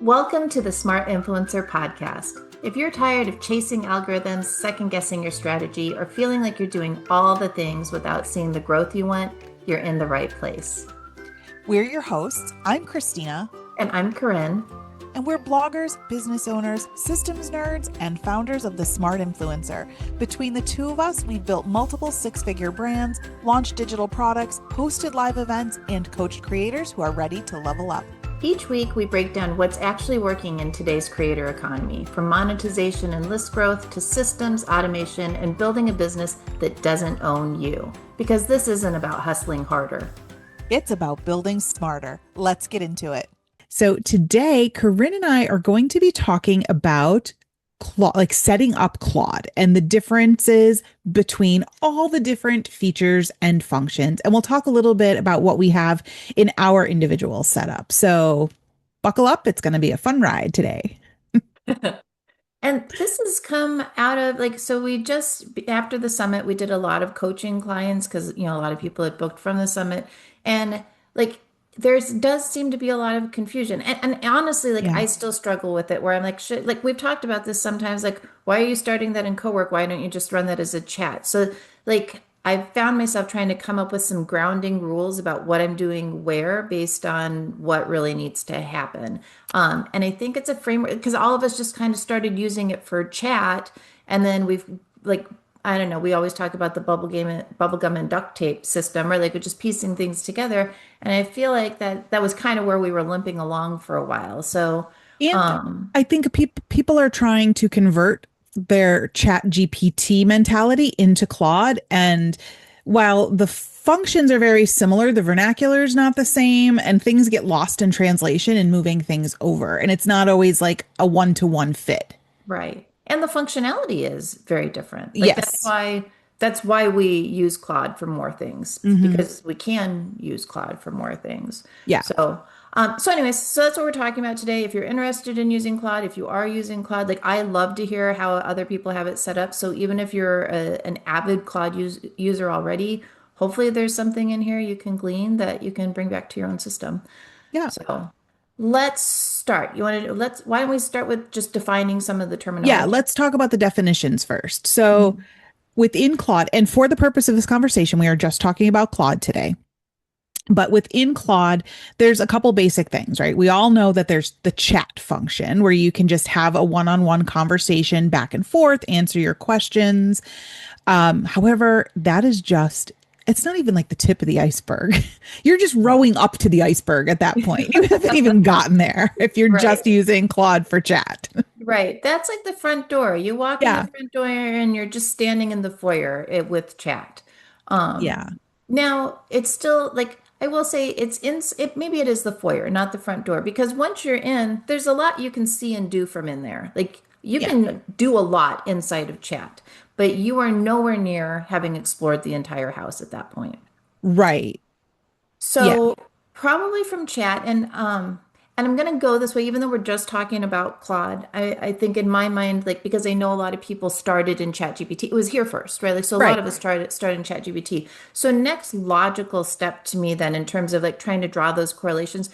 Welcome to the Smart Influencer podcast. If you're tired of chasing algorithms, second guessing your strategy, or feeling like you're doing all the things without seeing the growth you want, you're in the right place. We're your hosts. I'm Christina. And I'm Corinne. And we're bloggers, business owners, systems nerds, and founders of the Smart Influencer. Between the two of us, we've built multiple six-figure brands, launched digital products, hosted live events, and coached creators who are ready to level up. Each week, we break down what's actually working in today's creator economy, from monetization and list growth to systems, automation, and building a business that doesn't own you. Because this isn't about hustling harder. It's about building smarter. Let's get into it. So today, Corinne and I are going to be talking about setting up Claude and the differences between all the different features and functions. And we'll talk a little bit about what we have in our individual setup. So buckle up. It's going to be a fun ride today. And this has come out of so we just, after the summit, we did a lot of coaching clients because, a lot of people had booked from the summit. And does seem to be a lot of confusion. And honestly, I still struggle with it where I'm like, shit, we've talked about this sometimes, why are you starting that in Cowork? Why don't you just run that as a chat? So I found myself trying to come up with some grounding rules about what I'm doing where based on what really needs to happen. And I think it's a framework because all of us just kind of started using it for chat. And then we've I don't know, we always talk about the bubblegum and duct tape system, or we're just piecing things together. And I feel like that was kind of where we were limping along for a while. So, and I think people are trying to convert their chat GPT mentality into Claude. And while the functions are very similar, the vernacular is not the same, and things get lost in translation and moving things over. And it's not always like a one-to-one fit. Right. And the functionality is very different. Yes. That's why we use Claude for more things, because we can use Claude for more things. Yeah. So anyways, so that's what we're talking about today. If you're interested in using Claude, if you are using Claude, I love to hear how other people have it set up. So even if you're an avid Claude user already, hopefully there's something in here you can glean that you can bring back to your own system. Yeah. So let's start. Why don't we start with just defining some of the terminology? Yeah, let's talk about the definitions first. So within Claude, and for the purpose of this conversation, we are just talking about Claude today. But within Claude, there's a couple basic things, right? We all know that there's the chat function where you can just have a one-on-one conversation back and forth, answer your questions. However, that is it's not even the tip of the iceberg. You're just rowing up to the iceberg at that point. You haven't even gotten there if you're just using Claude for chat. Right. That's like the front door. You walk in the front door and you're just standing in the foyer with chat. Now, it's still I will say maybe it is the foyer, not the front door, because once you're in, there's a lot you can see and do from in there. You can do a lot inside of chat, but you are nowhere near having explored the entire house at that point. Right. So probably from chat, and I'm going to go this way, even though we're just talking about Claude. I think in my mind, because I know a lot of people started in ChatGPT, it was here first, right? So a lot of us started in ChatGPT. So next logical step to me then, in terms of trying to draw those correlations,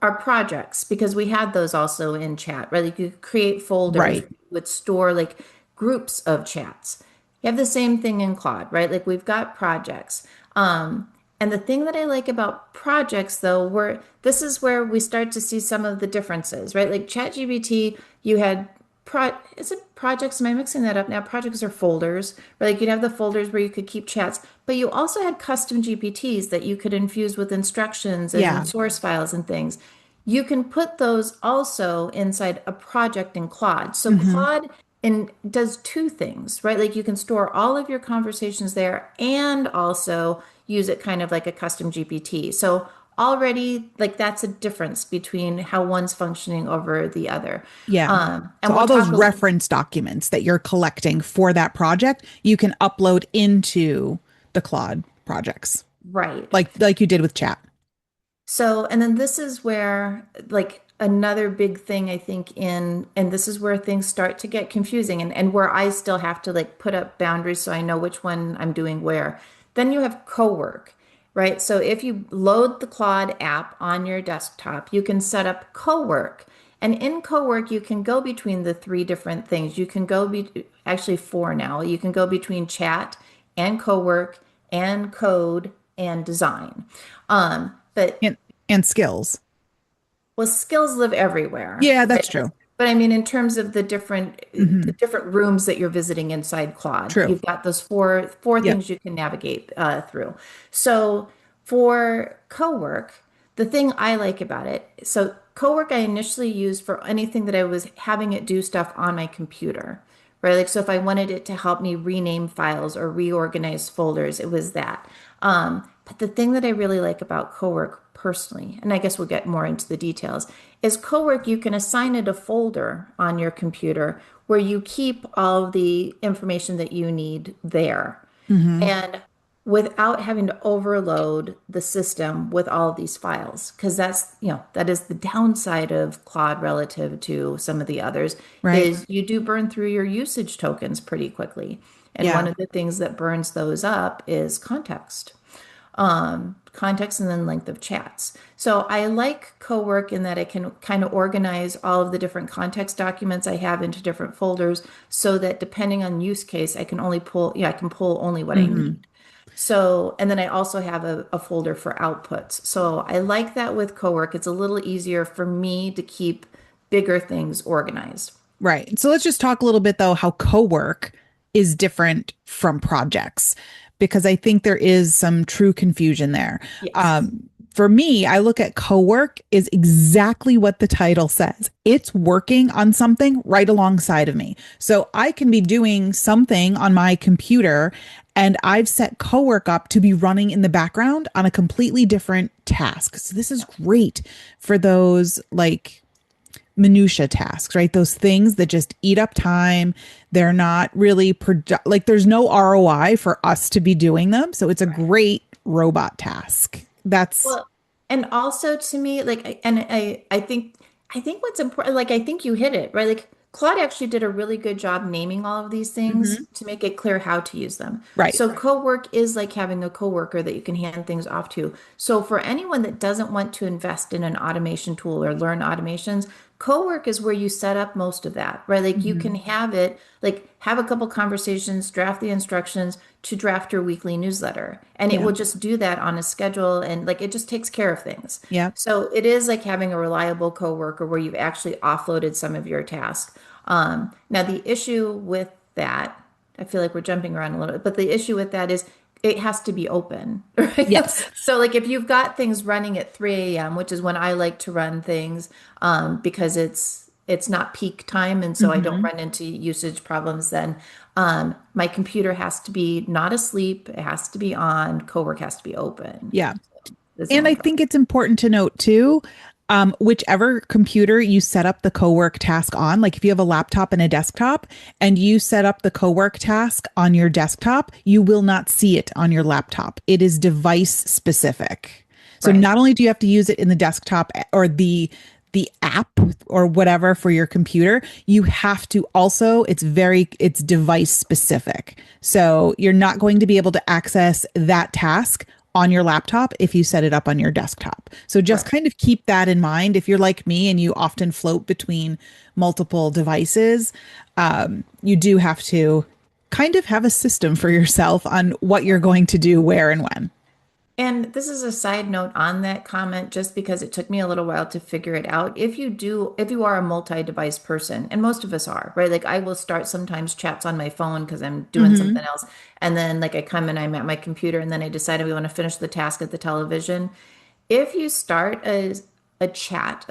are projects, because we had those also in chat, right? You could create folders, would store groups of chats. You have the same thing in Claude, right? We've got projects. And the thing that I like about projects, though, this is where we start to see some of the differences, right? ChatGPT, you had is it projects? Am I mixing that up now? Projects are folders, right? You'd have the folders where you could keep chats, but you also had custom GPTs that you could infuse with instructions and source files and things. You can put those also inside a project in Claude. So Claude does two things, right? You can store all of your conversations there and also use it kind of like a custom GPT. So already that's a difference between how one's functioning over the other. And so all those reference documents that you're collecting for that project, you can upload into the Claude projects. Right. Like you did with chat. So, and then this is where another big thing I think and this is where things start to get confusing and where I still have to put up boundaries so I know which one I'm doing where. Then you have Cowork, right? So if you load the Claude app on your desktop, you can set up Cowork. And in Cowork, you can go between the three different things. You can go actually four now. You can go between chat and Cowork and code and design. But And skills. well, skills live everywhere, Yeah, that's right? true. But I mean, in terms of Hmm. the different rooms that you're visiting inside Claude, True. you've got those four Yep. things you can navigate through. So for Cowork, the thing I like about it, so Cowork I initially used for anything that I was having it do stuff on my computer, right? Like, so if I wanted it to help me rename files or reorganize folders, it was that. But the thing that I really like about Cowork personally, and I guess we'll get more into the details, is Cowork, you can assign it a folder on your computer where you keep all of the information that you need there. Hmm. And without having to overload the system with all of these files, because that is the downside of Claude relative to some of the others, Right. is you do burn through your usage tokens pretty quickly. And one Yeah. of the things that burns those up is context, context and then length of chats. So I like Cowork in that I can kind of organize all of the different context documents I have into different folders so that depending on use case, I can pull only what I Hmm. need. So, and then I also have a folder for outputs. So I like that with Cowork. It's a little easier for me to keep bigger things organized. Right. So let's just talk a little bit though how co-work is different from projects because I think there is some true confusion there. Yes. For me, I look at co-work is exactly what the title says. It's working on something right alongside of me. So I can be doing something on my computer and I've set co-work up to be running in the background on a completely different task. So this is great for those like minutia tasks, right? Those things that just eat up time. They're not really like there's no ROI for us to be doing them. So it's a Right. great robot task. That's Well, and also to me, I think what's important, like I think you hit it, right? Like Claude actually did a really good job naming all of these things Mhm. to make it clear how to use them. Right. So co-work is like having a coworker that you can hand things off to. So for anyone that doesn't want to invest in an automation tool or learn automations, co-work is where you set up most of that, right? Like you can Mhm. have it, like have a couple conversations, draft the instructions to draft your weekly newsletter, and it Yeah. will just do that on a schedule and like it just takes care of things. Yeah. So it is like having a reliable coworker where you've actually offloaded some of your tasks. Now the issue with that, I feel like we're jumping around a little bit, but the issue with that is it has to be open, right? Yes. So like if you've got things running at 3 a.m., which is when I like to run things, because it's not peak time, and so I don't Hmm. run into usage problems then. My computer has to be not asleep, it has to be on, Cowork has to be open. Yeah. That's the And only I problem. think it's important to note too, whichever computer you set up the co-work task on, like if you have a laptop and a desktop and you set up the co-work task on your desktop, you will not see it on your laptop. It is device specific. So Right. not only do you have to use it in the desktop or the app or whatever for your computer, you have to also, it's device specific. So you're not going to be able to access that task on your laptop if you set it up on your desktop. So just Right. kind of keep that in mind. If you're like me and you often float between multiple devices, you do have to kind of have a system for yourself on what you're going to do, where, and when. And this is a side note on that comment, just because it took me a little while to figure it out. If you are a multi-device person, and most of us are, right? Like I will start sometimes chats on my phone because I'm doing something Hmm. else. And then like I come and I'm at my computer and then I decide we want to finish the task at the television. If you start a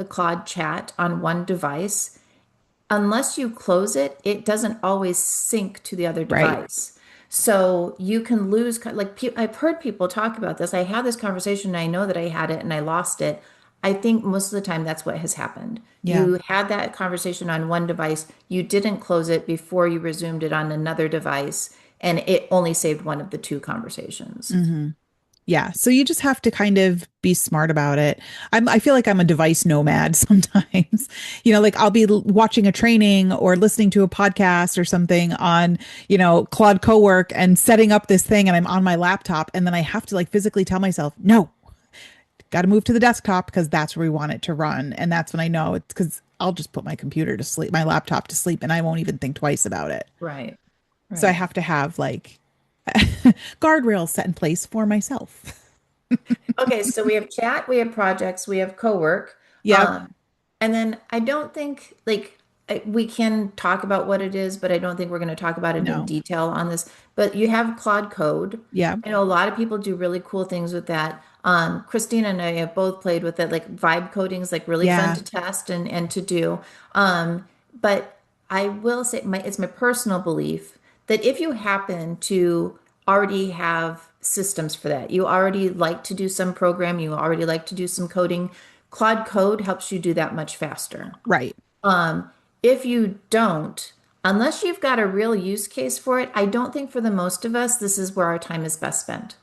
Claude chat on one device, unless you close it, it doesn't always sync to the other Right. device. So you can lose, I've heard people talk about this. I had this conversation and I know that I had it and I lost it. I think most of the time that's what has happened. Yeah. You had that conversation on one device, you didn't close it before you resumed it on another device, and it only saved one of the two conversations. Hmm. Yeah. So you just have to kind of be smart about it. I feel like I'm a device nomad sometimes. Like I'll be watching a training or listening to a podcast or something on, Claude Cowork and setting up this thing and I'm on my laptop. And then I have to like physically tell myself, no, got to move to the desktop because that's where we want it to run. And that's when I know it's because I'll just put my computer to sleep, my laptop to sleep, and I won't even think twice about it. Right. So I Right. have to have like guardrails set in place for myself. Okay, so we have chat, we have projects, we have Cowork. Yep. Um, and then I don't think like we can talk about what it is, but I don't think we're going to talk about it in No. detail on this. But you have Claude Code. Yeah. I know a lot of people do really cool things with that. Christina and I have both played with it. Like vibe coding is like really fun Yeah. to test and to do. But I will say it's my personal belief that if you happen to already have systems for that, you already like to do some program, you already like to do some coding, Claude Code helps you do that much faster. Right. If you don't, unless you've got a real use case for it, I don't think for the most of us, this is where our time is best spent.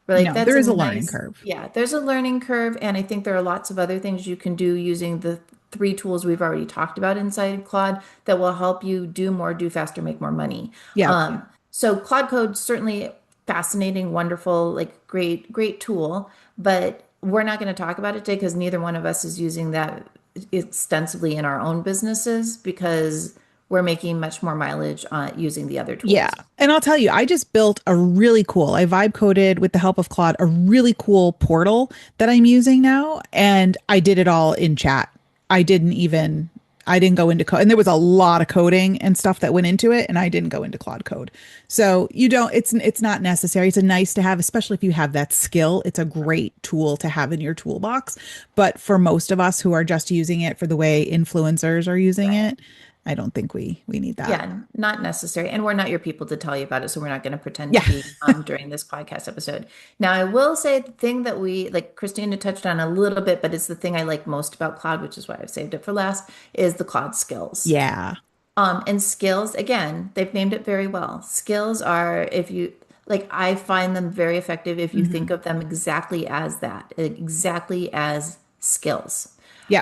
We're like, No, that's there a is a learning nice, curve. yeah, there's a learning curve. And I think there are lots of other things you can do using the three tools we've already talked about inside Claude that will help you do more, do faster, make more money. Yep. So Claude Code, certainly fascinating, wonderful, like great tool, but we're not going to talk about it today because neither one of us is using that extensively in our own businesses because we're making much more mileage using the other Yeah. tools. And I'll tell you, I just built I vibe coded with the help of Claude, a really cool portal that I'm using now. And I did it all in chat. I didn't even, I didn't go into code. And there was a lot of coding and stuff that went into it. And I didn't go into Claude Code. So you don't, it's not necessary. It's a nice to have, especially if you have that skill. It's a great tool to have in your toolbox. But for most of us who are just using it for the way influencers are using Right. it, I don't think we need that. Yeah, not necessary. And we're not your people to tell you about it, so we're not going to pretend to Yeah. be during this podcast episode. Now, I will say the thing that we like Christina touched on a little bit, but it's the thing I like most about Cloud, which is why I've saved it for last, is the Cloud skills. Yeah. And skills, again, they've named it very well. Skills are if you like, I find them very effective if you think Hmm. of them exactly as that, exactly as skills. Yeah.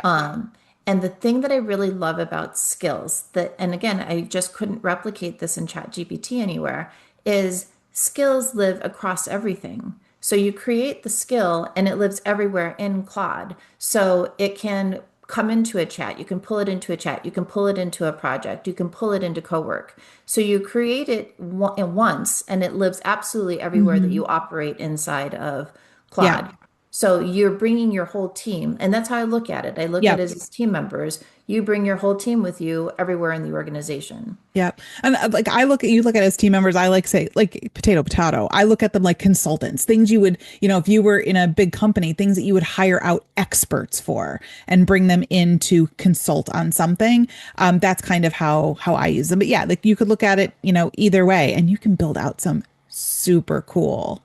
And the thing that I really love about skills that, and again, I just couldn't replicate this in ChatGPT anywhere, is skills live across everything. So you create the skill and it lives everywhere in Claude. So it can come into a chat, you can pull it into a chat, you can pull it into a project, you can pull it into Cowork. So you create it once and it lives absolutely everywhere that Hmm. you operate inside of Yeah. Claude. So you're bringing your whole team, and that's how I look at it. I look at Yeah. it as team members. You bring your whole team with you everywhere in the organization. Yeah. And like I look at you look at it as team members, I like say like potato. I look at them like consultants, things you would, if you were in a big company, things that you would hire out experts for and bring them in to consult on something. That's kind of how I use them. But yeah, like you could look at it, either way, and you can build out some super cool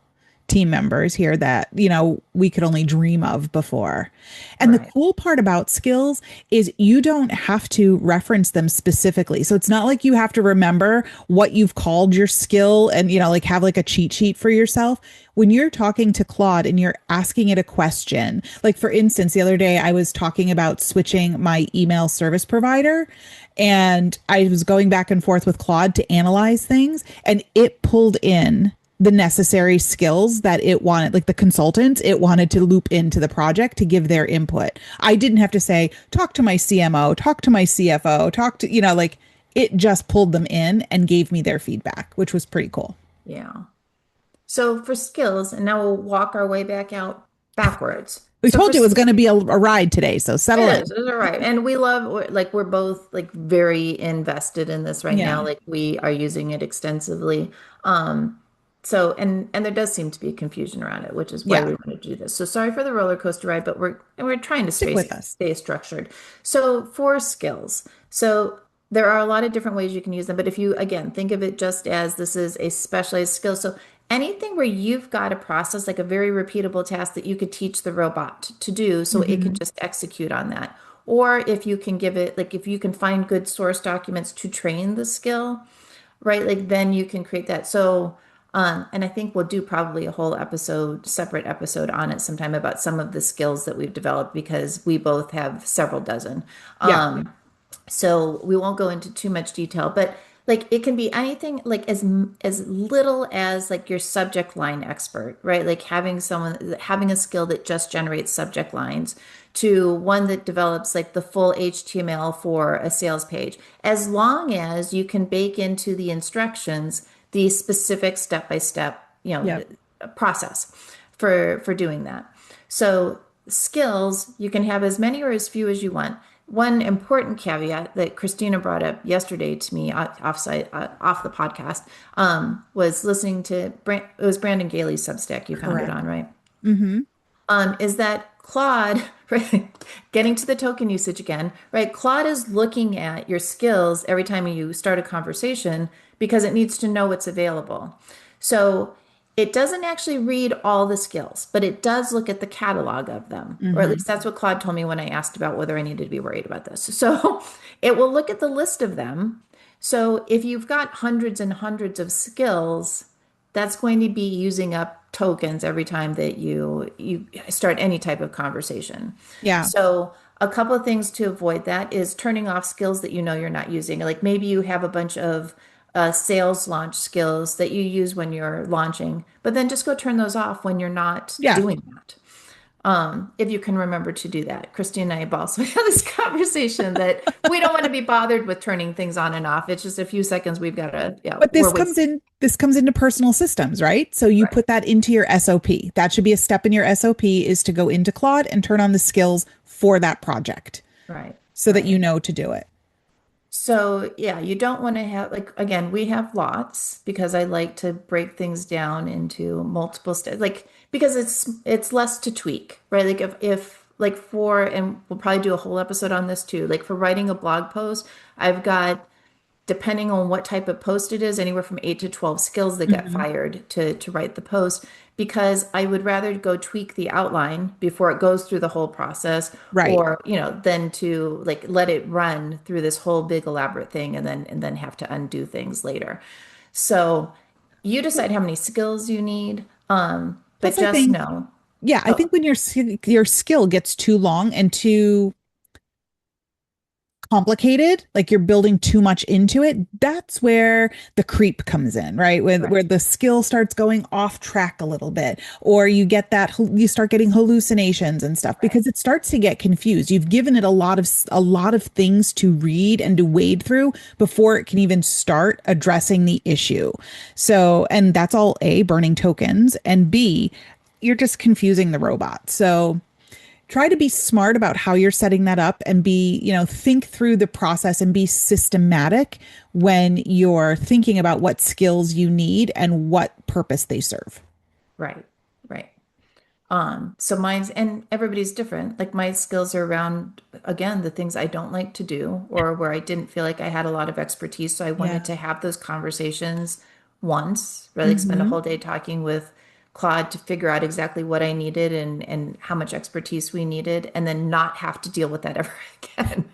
team members here that, we could only dream of before. And the Right. cool part about skills is you don't have to reference them specifically. So it's not like you have to remember what you've called your skill and, like have like a cheat sheet for yourself. When you're talking to Claude and you're asking it a question, like for instance, the other day I was talking about switching my email service provider and I was going back and forth with Claude to analyze things and it pulled in the necessary skills that it wanted, like the consultants, it wanted to loop into the project to give their input. I didn't have to say, talk to my CMO, talk to my CFO, talk to, like it just pulled them in and gave me their feedback, which was pretty cool. Yeah. So for skills, and now we'll walk our way back out backwards. We So for told you it was going to be a ride today, so settle in. it is all right. And we love, like, we're both like very invested in this right now. Yeah. Like we are using it extensively. So and there does seem to be confusion around it, which is why Yeah. we want to do this. So sorry for the roller coaster ride, but we're trying to Stick with us. stay structured. So for skills, so there are a lot of different ways you can use them, but if you again think of it just as this is a specialized skill, so anything where you've got a process like a very repeatable task that you could teach the robot to do, so it could Hmm. just execute on that. Or if you can give it, like if you can find good source documents to train the skill, right? Like then you can create that. So, and I think we'll do probably a whole episode, separate episode on it sometime about some of the skills that we've developed because we both have several dozen. Yeah. So we won't go into too much detail, but Like it can be anything like as little as like your subject line expert, right? Like having a skill that just generates subject lines to one that develops like the full HTML for a sales page. As long as you can bake into the instructions the specific step-by-step, Yep. process for doing that. So skills, you can have as many or as few as you want. One important caveat that Christina brought up yesterday to me off the podcast was listening to it was Brandon Gailey's Substack you found it Correct. on, right? Mm-hmm. Is that Claude, right? Getting to the token usage again, right? Claude is looking at your skills every time you start a conversation because it needs to know what's available. So it doesn't actually read all the skills, but it does look at the catalog of them, or at Mm-hmm. least that's what Claude told me when I asked about whether I needed to be worried about this. So it will look at the list of them. So if you've got hundreds and hundreds of skills, that's going to be using up tokens every time that you start any type of conversation. Yeah. So a couple of things to avoid that is turning off skills that you know you're not using. Like maybe you have a bunch of sales launch skills that you use when you're launching, but then just go turn those off when you're not Yeah. doing that. If you can remember to do that. Christine and I have also had this conversation that we don't want to be bothered with turning things on and off. It's just a few seconds we've got to, yeah, But we're wasting. this comes into personal systems, right? So you Right, put that into your SOP. That should be a step in your SOP is to go into Claude and turn on the skills for that project right, so that right. you know to do it. So, yeah, you don't want to have, like, again, we have lots because I like to break things down into multiple steps, like, because it's less to tweak, right? Like, if like and we'll probably do a whole episode on this too, like for writing a blog post, I've got depending on what type of post it is, anywhere from 8 to 12 skills that get Mhm. fired to write the post because I would rather go tweak the outline before it goes through the whole process Right. or, than to like let it run through this whole big elaborate thing and then have to undo things later. So you decide how many skills you need, but Plus, I just think, know. yeah, I Oh, think when your skill gets too long and too complicated, like you're building too much into it, that's where the creep comes in, right? right, Where the skill starts going off track a little bit, or you get that you start getting hallucinations and stuff right, because it starts to get confused. You've given it a lot of things to read and to wade through before it can even start addressing the issue. So, and that's all A, burning tokens, and B, you're just confusing the robot. So, try to be smart about how you're setting that up and think through the process and be systematic when you're thinking about what skills you need and what purpose they serve. right, right. So mine's and everybody's different. Like my skills are around, again, the things I don't like to do or where I didn't feel like I had a lot of expertise. So I Yeah. wanted to have those conversations once, really like spend a Hmm. whole day talking with Claude to figure out exactly what I needed and how much expertise we needed, and then not have to deal with that ever again.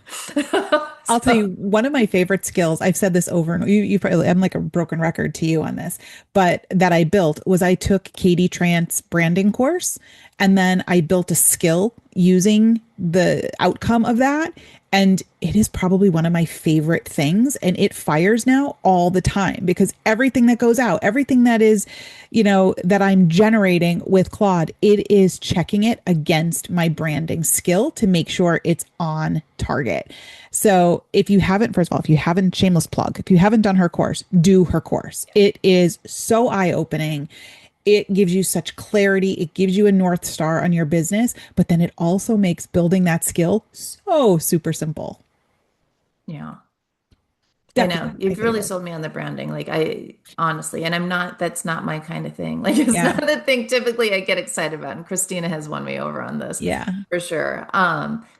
I'll tell you So, one of my favorite skills. I've said this over and you probably, I'm like a broken record to you on this, but that I built was I took Katie Trant's branding course and then I built a skill using the outcome of that. And it is probably one of my favorite things. And it fires now all the time because everything that goes out, everything that is, that I'm generating with Claude, it is checking it against my branding skill to make sure it's on target. So if you haven't, first of all, if you haven't, shameless plug, if you haven't done her course, do her course. It is so eye opening. It gives you such clarity. It gives you a North Star on your business, but then it also makes building that skill so super simple. yeah. I know. Definitely my You've really favorite. sold me on the branding. Like I honestly, and that's not my kind of thing. Like it's Yeah. not a thing typically I get excited about. And Christina has won me over on this Yeah. for sure.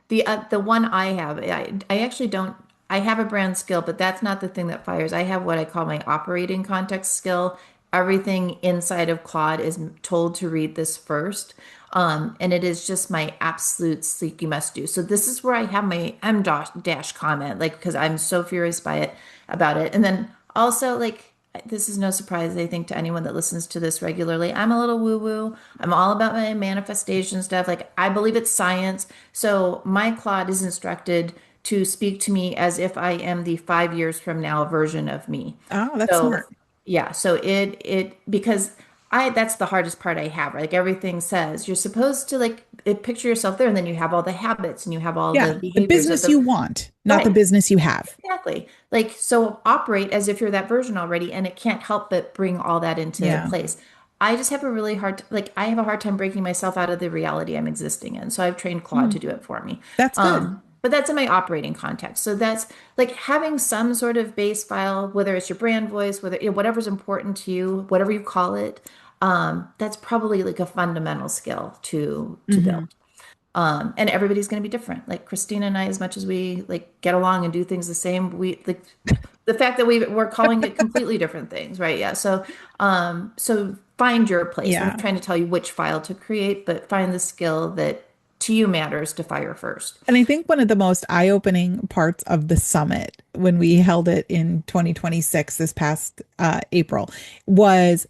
The one I have, I actually don't I have a brand skill, but that's not the thing that fires. I have what I call my operating context skill. Everything inside of Claude is told to read this first. And it is just my absolute sleek you must do. So this is where I have my dash comment, like because I'm so furious by it about it. And then also like this is no surprise, I think, to anyone that listens to this regularly. I'm a little woo-woo. I'm all about my manifestation stuff. Like I believe it's science. So my Claude is instructed to speak to me as if I am the 5 years from now version of me. Oh, that's So smart. yeah, so because that's the hardest part I have, right? Like everything says you're supposed to picture yourself there, and then you have all the habits and you have all the Yeah. The behaviors of business the you want, not the right. business you have. Exactly. Like, so operate as if you're that version already, and it can't help but bring all that into Yeah. place. I just have a really I have a hard time breaking myself out of the reality I'm existing in. So I've trained Claude Hmm. to do it for me. That's good. But that's in my operating context. So that's like having some sort of base file, whether it's your brand voice, whether, whatever's important to you, whatever you call it. That's probably like a fundamental skill to build. Hmm. And everybody's going to be different. Like Christina and I, as much as we like get along and do things the same, we like the fact that we're calling it completely different things, right? Yeah. So find your place. I'm Yeah. not trying to tell you which file to create, but find the skill that to you matters to fire first. And I think one of the most eye-opening parts of the summit when we held it in 2026, this past April, was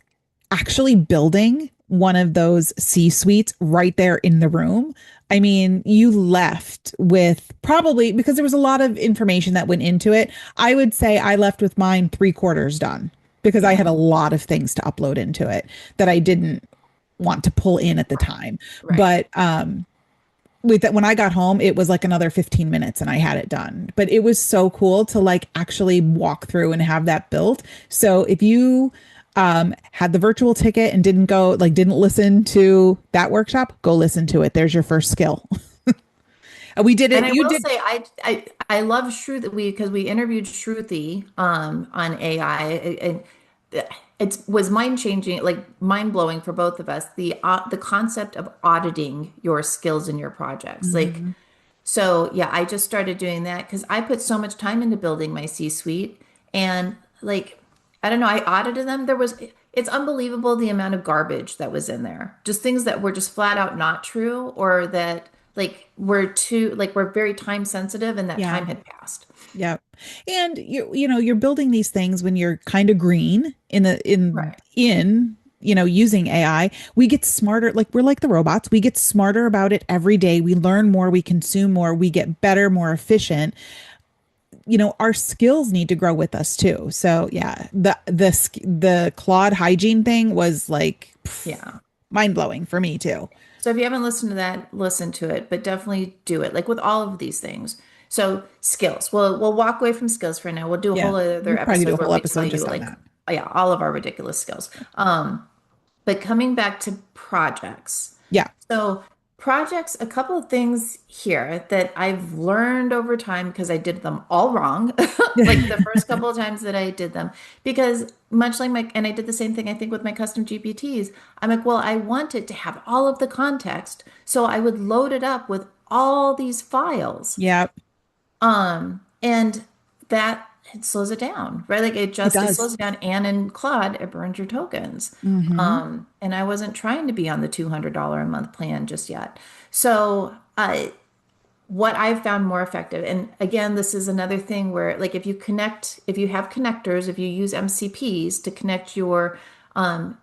actually building one of those C-suites right there in the room. I mean, you left with probably because there was a lot of information that went into it. I would say I left with mine three-quarters done because I Yeah. had a lot of things to upload into it that I didn't want to pull in at the Right. time. Right. But with that, when I got home, it was like another 15 minutes and I had it done. But it was so cool to like actually walk through and have that built. So if you had the virtual ticket and didn't listen to that workshop, go listen to it. There's your first skill. We did And it. I You will did. say, I love Shruti because we interviewed Shruti on AI, and it was mind changing, like mind blowing for both of us. The concept of auditing your skills in your projects, like Mhm. so. Yeah, I just started doing that because I put so much time into building my C-suite, and like I don't know, I audited them. It's unbelievable the amount of garbage that was in there. Just things that were just flat out not true or that we're very time sensitive and that Yeah. time had passed. Yeah. And you're building these things when you're kind of green Right. using AI. We get smarter, like we're like the robots. We get smarter about it every day. We learn more, we consume more, we get better, more efficient. Our skills need to grow with us too. So yeah, the Claude hygiene thing was like Yeah. mind blowing for me too. So if you haven't listened to that, listen to it, but definitely do it. Like with all of these things. So skills. We'll walk away from skills for now. We'll do a Yeah. whole We other probably do episode a where whole we tell episode you just on like, that. yeah, all of our ridiculous skills. But coming back to projects. Yeah. So, projects, a couple of things here that I've learned over time because I did them all wrong. Like the first couple of times that I did them, because much like and I did the same thing, I think, with my custom GPTs. I'm like, well, I wanted to have all of the context. So I would load it up with all these files. Yeah, And that it slows it down, right? Like it it does. slows it down. And in Claude, it burns your tokens. Hmm. And I wasn't trying to be on the $200 a month plan just yet. So, what I've found more effective, and again, this is another thing where, like, if you have connectors, if you use MCPs to connect your all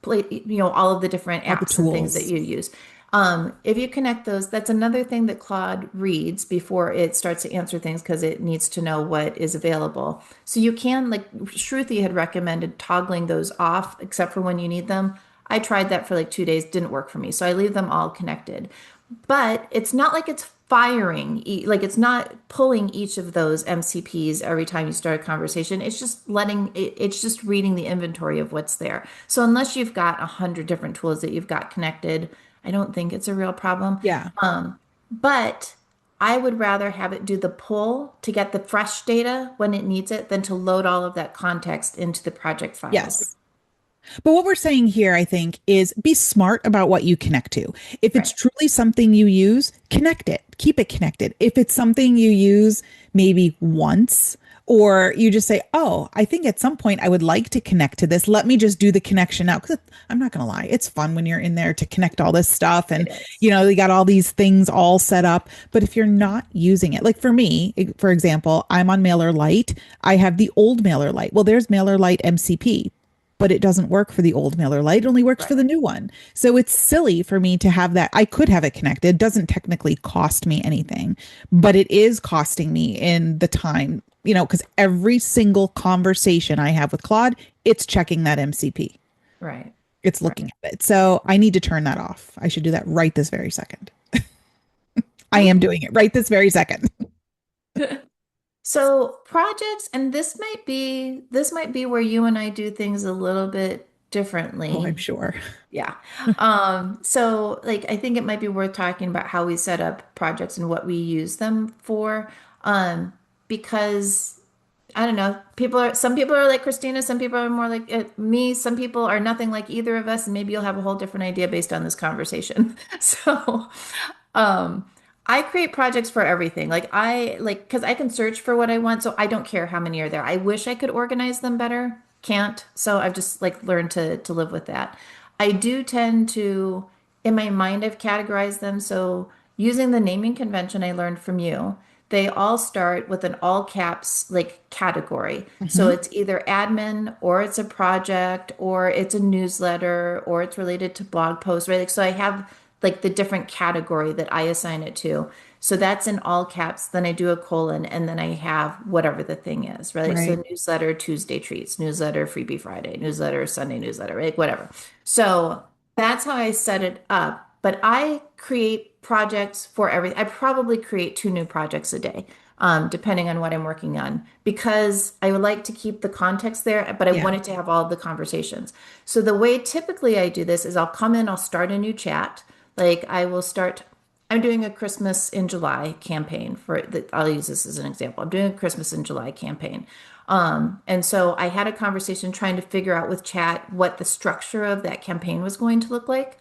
of the different All the apps and things that tools. you use. If you connect those, that's another thing that Claude reads before it starts to answer things because it needs to know what is available. So you can, like Shruti had recommended, toggling those off except for when you need them. I tried that for like 2 days, didn't work for me. So I leave them all connected. But it's not like it's firing, like it's not pulling each of those MCPs every time you start a conversation. It's just it's just reading the inventory of what's there. So unless you've got 100 different tools that you've got connected, I don't think it's a real problem. Yeah. But I would rather have it do the pull to get the fresh data when it needs it than to load all of that context into the project files. Yes. But what we're saying here, I think, is be smart about what you connect to. If it's Right. truly something you use, connect it, keep it connected. If it's something you use maybe once, or you just say, oh, I think at some point I would like to connect to this. Let me just do the connection now. Because I'm not going to lie, it's fun when you're in there to connect all this stuff. It And, is. they got all these things all set up. But if you're not using it, like for me, for example, I'm on MailerLite. I have the old MailerLite. Well, there's MailerLite MCP. but it doesn't work for the old MailerLite. It only works for Right. the new one. So it's silly for me to have that. I could have it connected. It doesn't technically cost me anything, but it is costing me in the time, because every single conversation I have with Claude, it's checking that MCP. Right. It's looking at it. So I need to turn that off. I should do that right this very second. I am Right. doing it right this very second. So projects, and this might be where you and I do things a little bit Oh, I'm differently. sure. Yeah. So like I think it might be worth talking about how we set up projects and what we use them for. Because I don't know, some people are like Christina, some people are more like me, some people are nothing like either of us, and maybe you'll have a whole different idea based on this conversation. So um, I create projects for everything. Because I can search for what I want, so I don't care how many are there. I wish I could organize them better. Can't. So I've just like learned to live with that. I do tend to, in my mind, I've categorized them. So using the naming convention I learned from you, they all start with an all caps like category. So Mhm. it's either admin or it's a project or it's a newsletter or it's related to blog posts, right? Like, so I have like the different category that I assign it to. So that's in all caps. Then I do a colon and then I have whatever the thing is, right? So Right. newsletter Tuesday treats, newsletter freebie Friday, newsletter Sunday newsletter, right? Whatever. So that's how I set it up. But I create projects for everything. I probably create 2 new projects a day, depending on what I'm working on, because I would like to keep the context there, but I Yeah. want it to have all the conversations. So the way typically I do this is I'll come in, I'll start a new chat. Like I will start, I'm doing a Christmas in July campaign I'll use this as an example. I'm doing a Christmas in July campaign. And so I had a conversation trying to figure out with chat what the structure of that campaign was going to look like.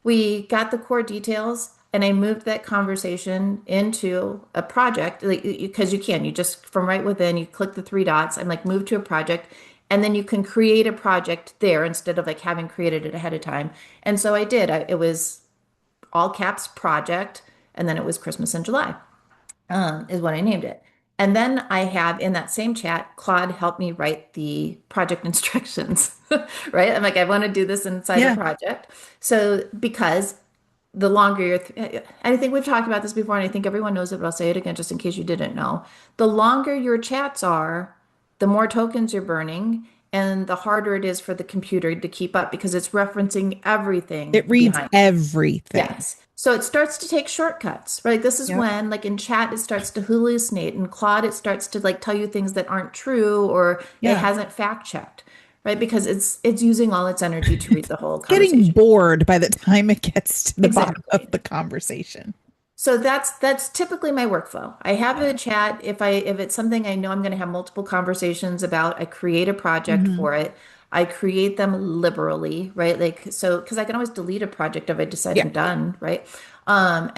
We got the core details and I moved that conversation into a project like because you just from right within you click the 3 dots. I'm like move to a project and then you can create a project there instead of like having created it ahead of time. And so I did. It was all caps project and then it was Christmas in July, is what I named it. And then I have in that same chat, Claude helped me write the project instructions, right? I'm like, I want to do this inside a Yeah. project. So, because the longer I think we've talked about this before, and I think everyone knows it, but I'll say it again just in case you didn't know. The longer your chats are, the more tokens you're burning, and the harder it is for the computer to keep up because it's referencing everything It reads behind. everything. Yes. So it starts to take shortcuts, right? This is Yep. when, like in chat, it starts to hallucinate. In Claude, it starts to like tell you things that aren't true or it Yeah. hasn't fact checked, right? Because it's using all its energy to read the whole Getting conversation. bored by the time it gets to the bottom of Exactly. the conversation. So that's typically my workflow. I have Yeah. a chat if it's something I know I'm going to have multiple conversations about, I create a project Hmm. for it. I create them liberally, right? Like so because I can always delete a project if I decide Yeah. I'm done, right? And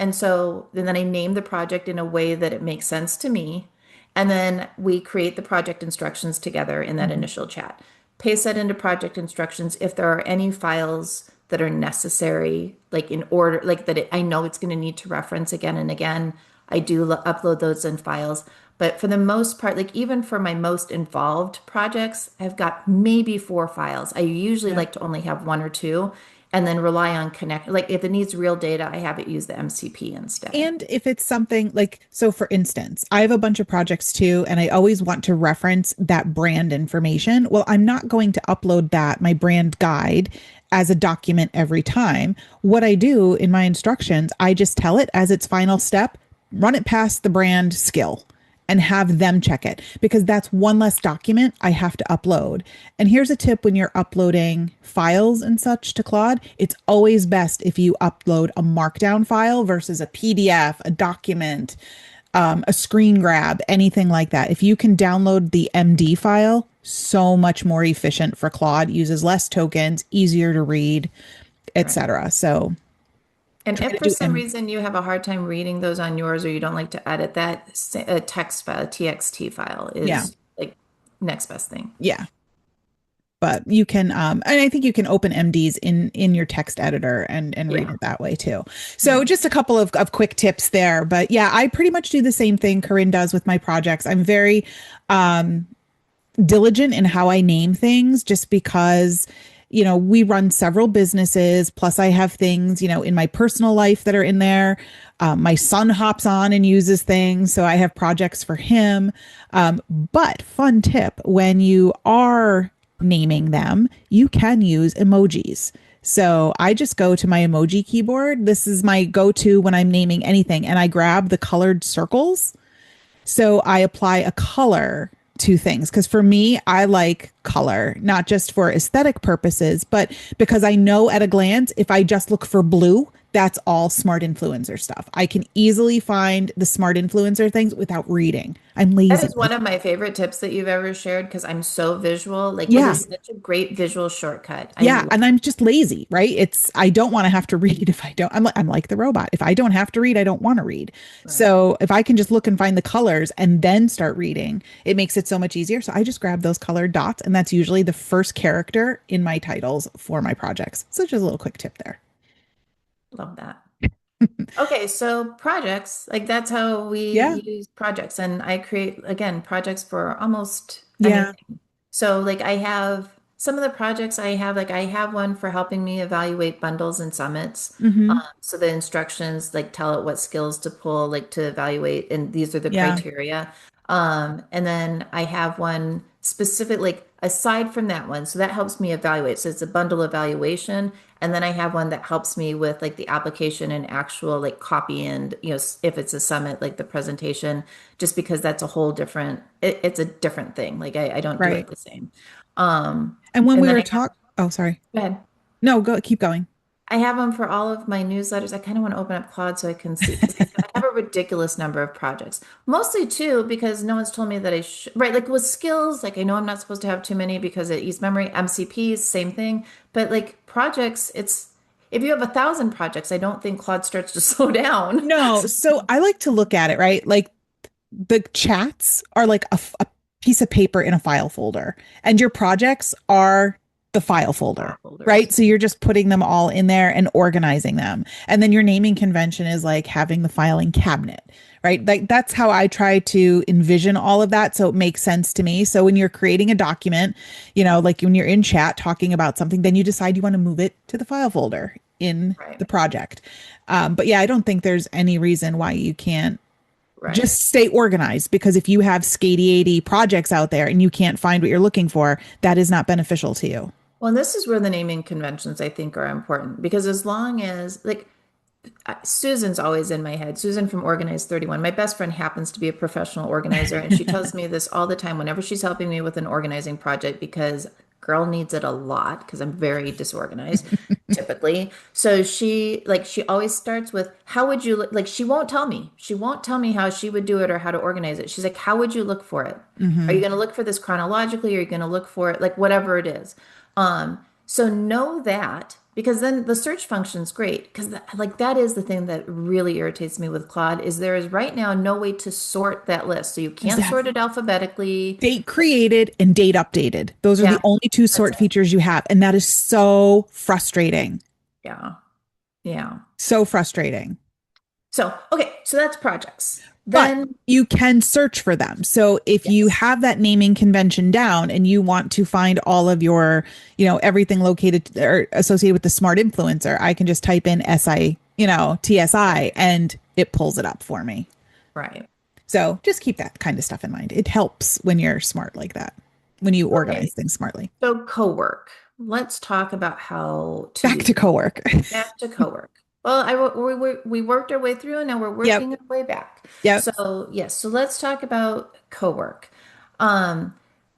then I name the project in a way that it makes sense to me. And then we create the project instructions together in that Mhm. initial chat. Paste that into project instructions. If there are any files that are necessary, like in order, like I know it's going to need to reference again and again, I do upload those in files. But for the most part, like even for my most involved projects, I've got maybe 4 files. I usually Yeah. like to only have 1 or 2 and then rely on connect. Like if it needs real data, I have it use the MCP instead. And if it's something like, so for instance, I have a bunch of projects too, and I always want to reference that brand information. Well, I'm not going to upload my brand guide as a document every time. What I do in my instructions, I just tell it as its final step, run it past the brand skill and have them check it because that's one less document I have to upload. And here's a tip when you're uploading files and such to Claude, it's always best if you upload a markdown file versus a PDF, a document, a screen grab, anything like that. If you can download the MD file, so much more efficient for Claude, uses less tokens, easier to read, Right. etc. So And try if to for do some reason you have a hard time reading those on yours or you don't like to edit that, a text file, a TXT file yeah, is like next best thing. yeah. But you can and I think you can open MDs in your text editor and read Yeah. it that way too. So Yeah. just a couple of quick tips there. But yeah, I pretty much do the same thing Corinne does with my projects. I'm very diligent in how I name things just because, we run several businesses. Plus, I have things, in my personal life that are in there. My son hops on and uses things. So I have projects for him. But fun tip, when you are naming them, you can use emojis. So I just go to my emoji keyboard. This is my go-to when I'm naming anything. And I grab the colored circles, so I apply a color to things because for me, I like color, not just for aesthetic purposes, but because I know at a glance, if I just look for blue, that's all smart influencer stuff. I can easily find the smart influencer things without reading. I'm That lazy. is one of my favorite tips that you've ever shared because I'm so visual. Like it Yeah. is such a great visual shortcut. I Yeah, love and I'm just lazy, right? I don't want to have to read if I don't. I'm like the robot. If I don't have to read, I don't want to read. it. So if I can just look and find the colors and then start reading, it makes it so much easier. So I just grab those colored dots, and that's usually the first character in my titles for my projects. So just a little quick tip there. Love that. Okay, so projects, like that's how Yeah. we use projects. And I create, again, projects for almost Yeah. anything. So, like, I have some of the projects I have, like, I have one for helping me evaluate bundles and summits. Hmm. So, the instructions, like, tell it what skills to pull, like, to evaluate, and these are the Yeah. criteria. And then I have one specific, like, aside from that one, so that helps me evaluate. So, it's a bundle evaluation. And then I have one that helps me with like the application and actual like copy and, if it's a summit, like the presentation, just because that's a whole different, it's a different thing. Like I don't do it Right. the same. Um, And when and we then were I have, talk, oh, sorry. go ahead. No, go keep going. I have them for all of my newsletters. I kind of want to open up Claude so I can see because I have a ridiculous number of projects. Mostly too because no one's told me that I should. Right, like with skills, like I know I'm not supposed to have too many because it eats memory. MCPs, same thing. But like projects, it's if you have 1,000 projects, I don't think Claude starts to slow down. No, so I like to look at it, right? Like the chats are like a piece of paper in a file folder, and your projects are the file folder, File folders. right? So you're just putting them all in there and organizing them. And then your naming convention is like having the filing cabinet, right? Like that's how I try to envision all of that. So it makes sense to me. So when you're creating a document, like when you're in chat talking about something, then you decide you want to move it to the file folder in Right, the project. But yeah, I don't think there's any reason why you can't right. just stay organized, because if you have skatey 80 projects out there and you can't find what you're looking for, that is not beneficial to you. Well, and this is where the naming conventions I think are important because as long as like Susan's always in my head. Susan from Organize 31. My best friend happens to be a professional organizer, and she tells me this all the time whenever she's helping me with an organizing project because girl needs it a lot because I'm very disorganized typically. So she always starts with how would you look like she won't tell me. She won't tell me how she would do it or how to organize it. She's like, how would you look for it? Are you Hmm. going to look for this chronologically? Or are you going to look for it like whatever it is? So know that because then the search function's great because like that is the thing that really irritates me with Claude is there is right now no way to sort that list. So you can't sort Exactly. it alphabetically. Date created and date updated. Those are the Yeah, only two that's sort it. features you have. And that is so frustrating. Yeah. Yeah. So frustrating. So, okay, so that's projects. But Then, you can search for them. So if you yes. have that naming convention down and you want to find all of your, everything located or associated with the smart influencer, I can just type in TSI, and it pulls it up for me. Right. So just keep that kind of stuff in mind. It helps when you're smart like that, when you organize Okay. things smartly. So Cowork. Let's talk about how to Back use to cowork. back to Cowork. Well, we worked our way through and now we're Yep. working our way back. Yep. So, yes, so let's talk about Cowork. Um,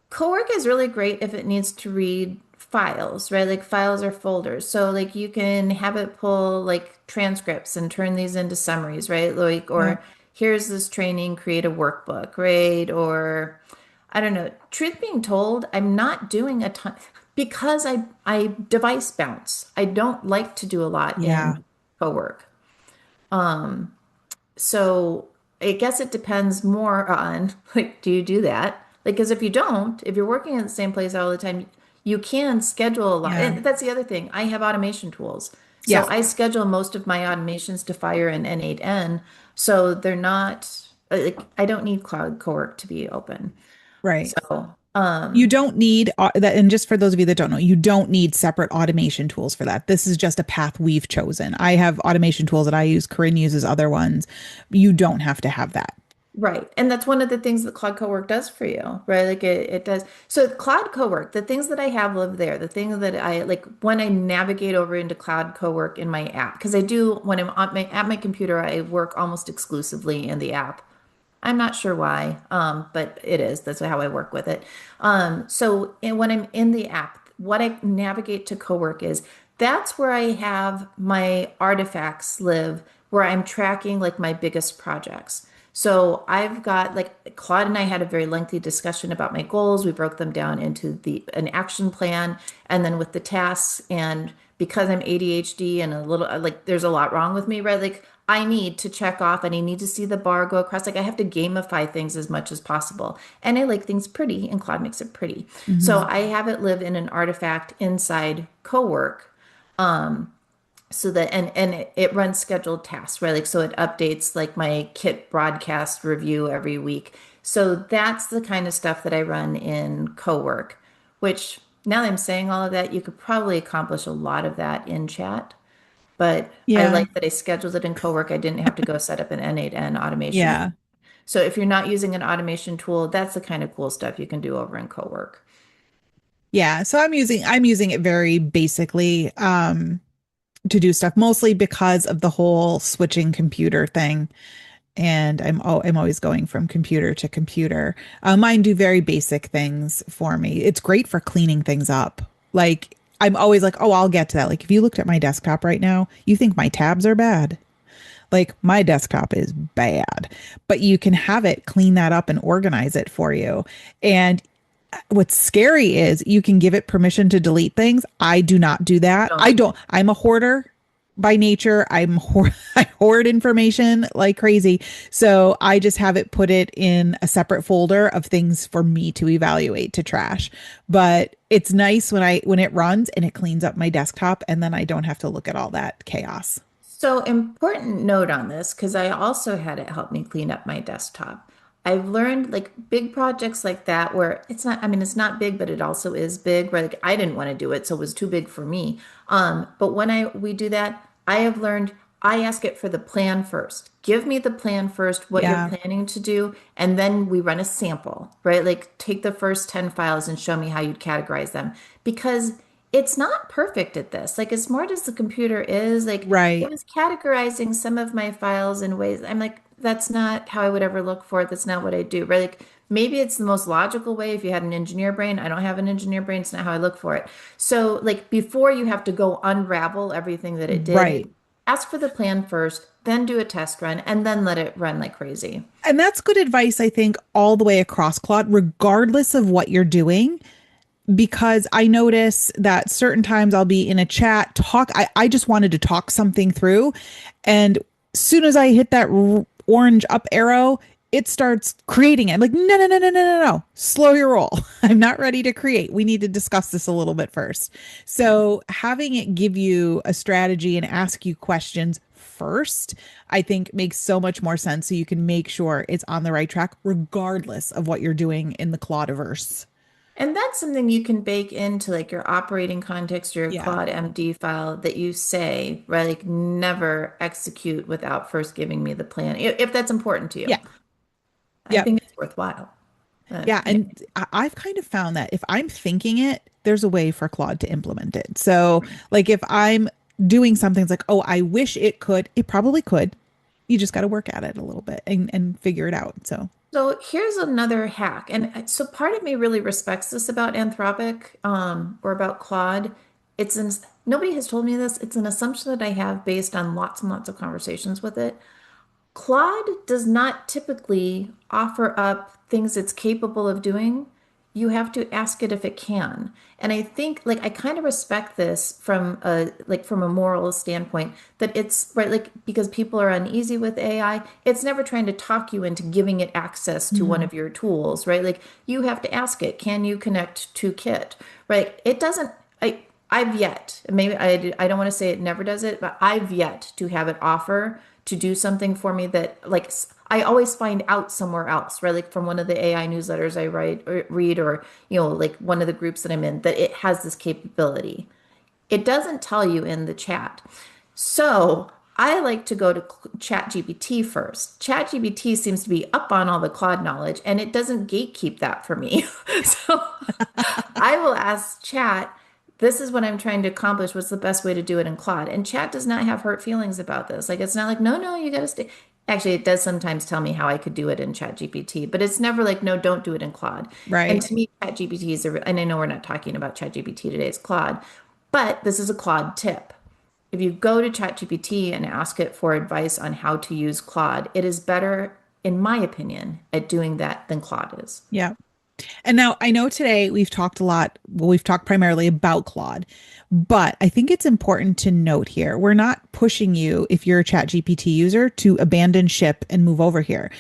Cowork is really great if it needs to read files, right? Like files or folders. So like you can have it pull like transcripts and turn these into summaries, right? Like Yep. or here's this training, create a workbook, right? Or I don't know. Truth being told, I'm not doing a ton because I device bounce. I don't like to do a lot Yeah. in Cowork. So I guess it depends more on like, do you do that? Like, because if you don't, if you're working in the same place all the time, you can schedule a lot. Yeah. And that's the other thing. I have automation tools. So Yeah. I schedule most of my automations to fire in N8N. So they're not like I don't need Cloud Cowork to be open. Right. So. You don't need that. And just for those of you that don't know, you don't need separate automation tools for that. This is just a path we've chosen. I have automation tools that I use. Corinne uses other ones. You don't have to have that. Right. And that's one of the things that Claude Cowork does for you, right? Like it does. So Claude Cowork, the things that I have live there, the thing that I like when I navigate over into Cloud Cowork in my app, because I do when I'm on at my computer, I work almost exclusively in the app. I'm not sure why, but it is. That's how I work with it. When I'm in the app, what I navigate to Cowork is that's where I have my artifacts live, where I'm tracking like my biggest projects. So I've got like Claude and I had a very lengthy discussion about my goals. We broke them down into the an action plan and then with the tasks. And because I'm ADHD and a little like there's a lot wrong with me, right? Like I need to check off and I need to see the bar go across. Like I have to gamify things as much as possible. And I like things pretty, and Claude makes it pretty. So Mhm. I have it live in an artifact inside Cowork so that and it runs scheduled tasks, right? Like so it updates like my kit broadcast review every week. So that's the kind of stuff that I run in Cowork, which now that I'm saying all of that, you could probably accomplish a lot of that in chat. But I Yeah. like that I scheduled it in Cowork. I didn't have to go set up an N8N automation tool. Yeah. So if you're not using an automation tool, that's the kind of cool stuff you can do over in Cowork. Yeah. So I'm using it very basically to do stuff, mostly because of the whole switching computer thing. And I'm always going from computer to computer. Mine do very basic things for me. It's great for cleaning things up. Like I'm always like, oh, I'll get to that. Like if you looked at my desktop right now, you think my tabs are bad. Like my desktop is bad, but you can have it clean that up and organize it for you. And what's scary is you can give it permission to delete things. I do not do that. I Don't. don't, I'm a hoarder by nature. I hoard information like crazy. So I just have it put it in a separate folder of things for me to evaluate to trash. But it's nice when it runs and it cleans up my desktop and then I don't have to look at all that chaos. So important note on this, because I also had it help me clean up my desktop. I've learned like big projects like that where it's not, I mean, it's not big, but it also is big, right? Like I didn't want to do it, so it was too big for me. But when we do that, I have learned I ask it for the plan first. Give me the plan first, what you're Yeah. planning to do, and then we run a sample, right? Like take the first 10 files and show me how you'd categorize them. Because it's not perfect at this. Like as smart as the computer is, like it Right. was categorizing some of my files in ways I'm like, that's not how I would ever look for it. That's not what I do, right? Like maybe it's the most logical way if you had an engineer brain. I don't have an engineer brain. It's not how I look for it. So like before you have to go unravel everything that it did, like Right. ask for the plan first, then do a test run, and then let it run like crazy. And that's good advice, I think, all the way across, Claude, regardless of what you're doing. Because I notice that certain times I'll be in a chat, I just wanted to talk something through. And as soon as I hit that orange up arrow, it starts creating it. I'm like, no, no, no, no, no, no, no. Slow your roll. I'm not ready to create. We need to discuss this a little bit first. So having it give you a strategy and ask you questions first, I think makes so much more sense. So you can make sure it's on the right track, regardless of what you're doing in the Claudiverse. And that's something you can bake into like your operating context or your Yeah. Claude MD file that you say, right? Like never execute without first giving me the plan, if that's important to you. Yeah. I Yep. think it's worthwhile. Yeah. Yeah. And I've kind of found that if I'm thinking it, there's a way for Claude to implement it. So, like, if I'm doing something, it's like, oh, I wish it could, it probably could. You just got to work at it a little bit and figure it out. So, So here's another hack. And so part of me really respects this about Anthropic, or about Claude. Nobody has told me this. It's an assumption that I have based on lots and lots of conversations with it. Claude does not typically offer up things it's capable of doing. You have to ask it if it can. And I think like I kind of respect this from a moral standpoint that it's right like because people are uneasy with AI, it's never trying to talk you into giving it access to one mhm. of your tools, right? Like you have to ask it, can you connect to Kit? Right? It doesn't I've yet, maybe I don't want to say it never does it, but I've yet to have it offer to do something for me that like I always find out somewhere else, right? Like from one of the AI newsletters I write or read, or like one of the groups that I'm in, that it has this capability. It doesn't tell you in the chat. So I like to go to ChatGPT first. ChatGPT seems to be up on all the Claude knowledge, and it doesn't gatekeep that for me. So I will ask Chat, this is what I'm trying to accomplish. What's the best way to do it in Claude? And Chat does not have hurt feelings about this. Like, it's not like, no, no, you got to stay. Actually, it does sometimes tell me how I could do it in ChatGPT, but it's never like, no, don't do it in Claude. And Right. to me, ChatGPT is and I know we're not talking about ChatGPT today, it's Claude, but this is a Claude tip. If you go to ChatGPT and ask it for advice on how to use Claude, it is better, in my opinion, at doing that than Claude is. Yeah. And now I know today we've talked a lot, well, we've talked primarily about Claude, but I think it's important to note here, we're not pushing you, if you're a ChatGPT user, to abandon ship and move over here.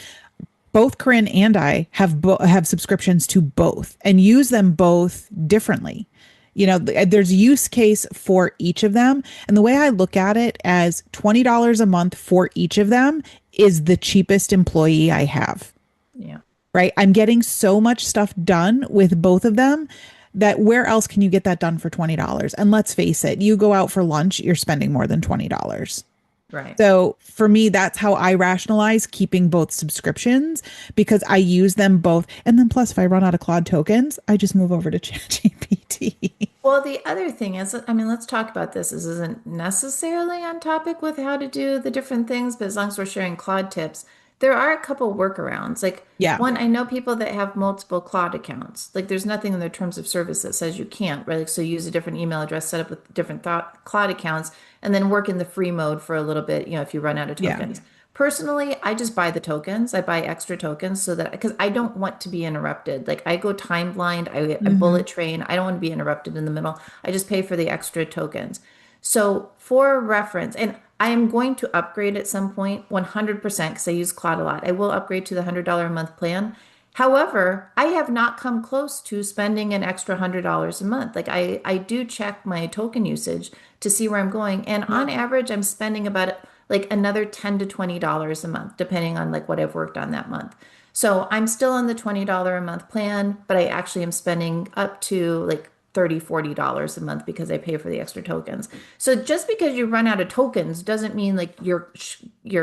Both Corinne and I have subscriptions to both and use them both differently. There's a use case for each of them. And the way I look at it as $20 a month for each of them is the cheapest employee I have, Yeah. right? I'm getting so much stuff done with both of them that where else can you get that done for $20? And let's face it, you go out for lunch, you're spending more than $20. Right. So for me, that's how I rationalize keeping both subscriptions because I use them both. And then plus, if I run out of Claude tokens, I just move over to ChatGPT. Well, the other thing is, I mean, let's talk about this. This isn't necessarily on topic with how to do the different things, but as long as we're sharing Claude tips, there are a couple workarounds. Like Yeah. one, I know people that have multiple Claude accounts. Like there's nothing in their terms of service that says you can't, right? Like so use a different email address, set up with different Claude accounts, and then work in the free mode for a little bit, if you run out of Yeah. tokens. Personally, I just buy the tokens. I buy extra tokens so that because I don't want to be interrupted. Like I go time blind, I Hmm. bullet train. I don't want to be interrupted in the middle. I just pay for the extra tokens. So for reference, and I am going to upgrade at some point 100% because I use Claude a lot. I will upgrade to the $100 a month plan. However, I have not come close to spending an extra $100 a month. Like I do check my token usage to see where I'm going. And Yeah. on average, I'm spending about like another $10 to $20 a month, depending on like what I've worked on that month. So I'm still on the $20 a month plan, but I actually am spending up to like $30, $40 a month because I pay for the extra tokens. So just because you run out of tokens doesn't mean like you're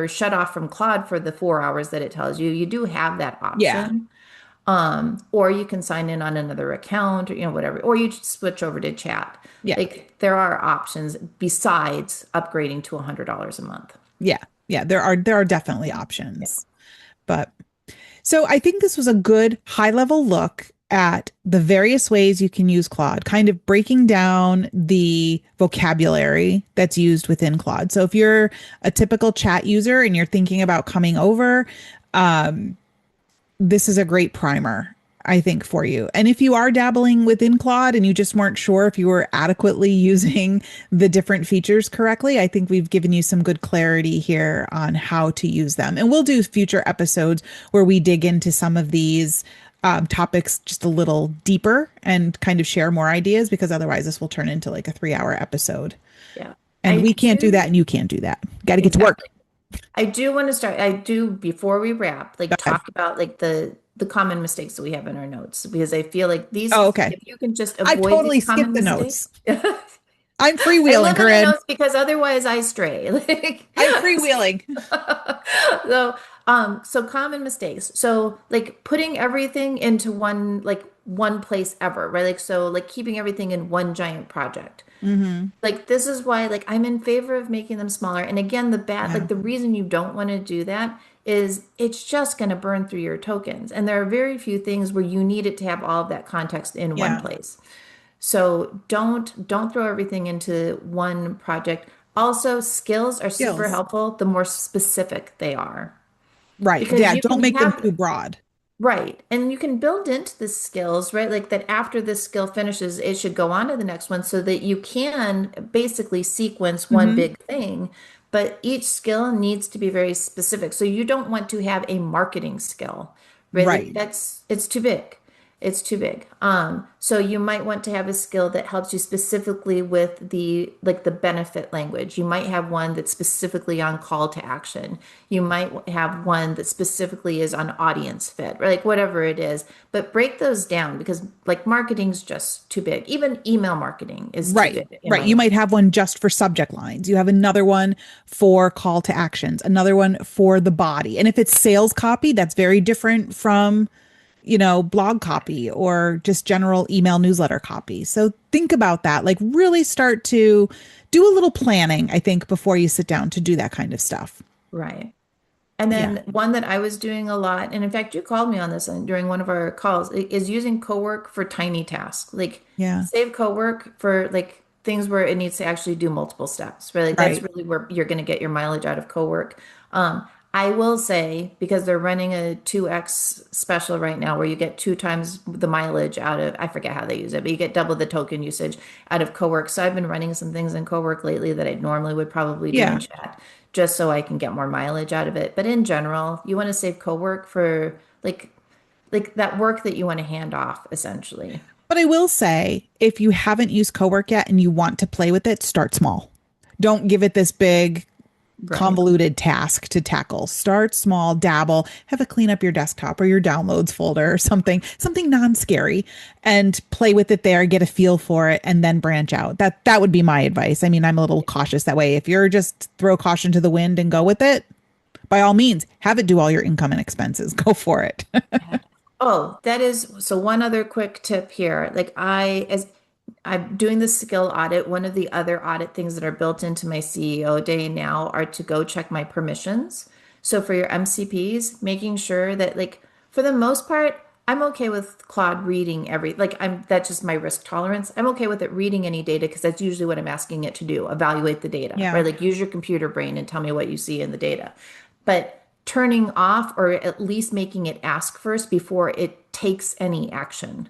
shut off from Claude for the 4 hours that it tells you. You do have that Yeah. option. Or you can sign in on another account or whatever, or you just switch over to chat. Yeah. Like there are options besides upgrading to $100 a month. Yeah. Yeah. There are definitely options. But so I think this was a good high level look at the various ways you can use Claude, kind of breaking down the vocabulary that's used within Claude. So if you're a typical chat user and you're thinking about coming over, this is a great primer, I think, for you. And if you are dabbling within Claude and you just weren't sure if you were adequately using the different features correctly, I think we've given you some good clarity here on how to use them. And we'll do future episodes where we dig into some of these topics just a little deeper and kind of share more ideas because otherwise this will turn into like a 3 hour episode. Yeah. And I we can't do do that and you can't do that. Got to get to work. exactly. I do want to start. I do before we wrap, Go like ahead. talk about like the common mistakes that we have in our notes because I feel like Oh, these, okay. if you can just I avoid these totally skipped common the mistakes. notes. I'm I freewheeling, live in the Corinne. notes because otherwise I stray. Like I'm freewheeling. so common mistakes. So like putting everything into one place ever, right? Like so like keeping everything in one giant project. Hmm. Like this is why like I'm in favor of making them smaller. And again, Yeah. the reason you don't want to do that is it's just going to burn through your tokens. And there are very few things where you need it to have all of that context in one Yeah. place. So don't throw everything into one project. Also, skills are super Skills. helpful the more specific they are Right. because Yeah. you Don't can make them have too broad. right. And you can build into the skills, right? Like that after this skill finishes, it should go on to the next one so that you can basically sequence one Hmm. big thing. But each skill needs to be very specific. So you don't want to have a marketing skill, right? Like Right. it's too big. It's too big. So you might want to have a skill that helps you specifically with the like the benefit language. You might have one that's specifically on call to action. You might have one that specifically is on audience fit, or like whatever it is. But break those down because like marketing's just too big. Even email marketing is too Right. big in Right. my You mind. might have one just for subject lines. You have another one for call to actions, another one for the body. And if it's sales copy, that's very different from, blog copy or just general email newsletter copy. So think about that. Like really start to do a little planning, I think, before you sit down to do that kind of stuff. Right. And Yeah. then one that I was doing a lot, and in fact, you called me on this during one of our calls, is using Cowork for tiny tasks. Like Yeah. save Cowork for like things where it needs to actually do multiple steps. Right? Like that's Right. really where you're going to get your mileage out of Cowork. I will say because they're running a 2x special right now where you get two times the mileage out of, I forget how they use it, but you get double the token usage out of Cowork. So I've been running some things in Cowork lately that I normally would probably do in Yeah. chat just so I can get more mileage out of it. But in general, you want to save Cowork for like that work that you want to hand off essentially. But I will say, if you haven't used Cowork yet and you want to play with it, start small. Don't give it this big Right. convoluted task to tackle. Start small, dabble, have a clean up your desktop or your downloads folder or something non-scary and play with it there, get a feel for it and then branch out. That would be my advice. I mean, I'm a little cautious that way. If you're just throw caution to the wind and go with it, by all means, have it do all your income and expenses. Go for it. Oh, that is so one other quick tip here. Like as I'm doing the skill audit, one of the other audit things that are built into my CEO day now are to go check my permissions. So for your MCPs, making sure that like for the most part, I'm okay with Claude reading that's just my risk tolerance. I'm okay with it reading any data because that's usually what I'm asking it to do, evaluate the data, Yeah. right? Like use your computer brain and tell me what you see in the data. But turning off or at least making it ask first before it takes any action.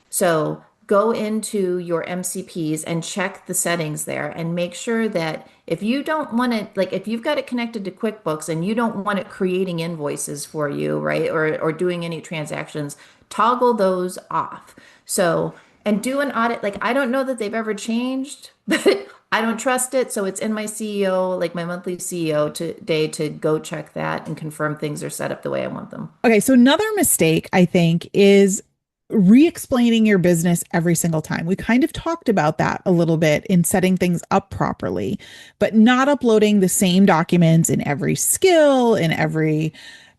So go into your MCPs and check the settings there and make sure that if you don't want it, like if you've got it connected to QuickBooks and you don't want it creating invoices for you, right? Or doing any transactions, toggle those off. So, and do an audit. Like I don't know that they've ever changed, but I don't trust it. So it's in my CEO, like my monthly CEO today to go check that and confirm things are set up the way I want them. Okay, so another mistake I think is re-explaining your business every single time. We kind of talked about that a little bit in setting things up properly, but not uploading the same documents in every skill, in every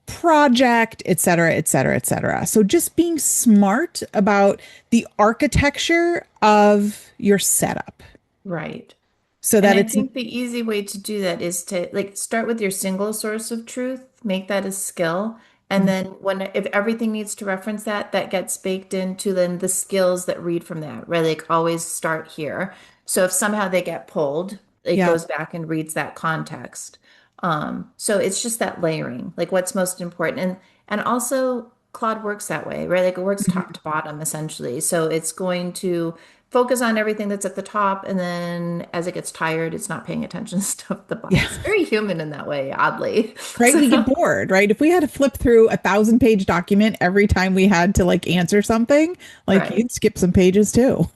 project, et cetera, et cetera, et cetera. So just being smart about the architecture of your setup Right. so And that I it's, think the easy way to do that is to like start with your single source of truth, make that a skill. And then if everything needs to reference that, that gets baked into then the skills that read from that, right? Like always start here. So if somehow they get pulled, it yeah, goes back and reads that context. So it's just that layering, like what's most important. And also Claude works that way, right? Like it works top to bottom essentially. So it's going to focus on everything that's at the top, and then as it gets tired, it's not paying attention to stuff at the bottom. yeah. It's very human in that way, oddly. Right? We get So, bored, right? If we had to flip through 1,000 page document every time we had to like answer something, like right. you'd skip some pages too.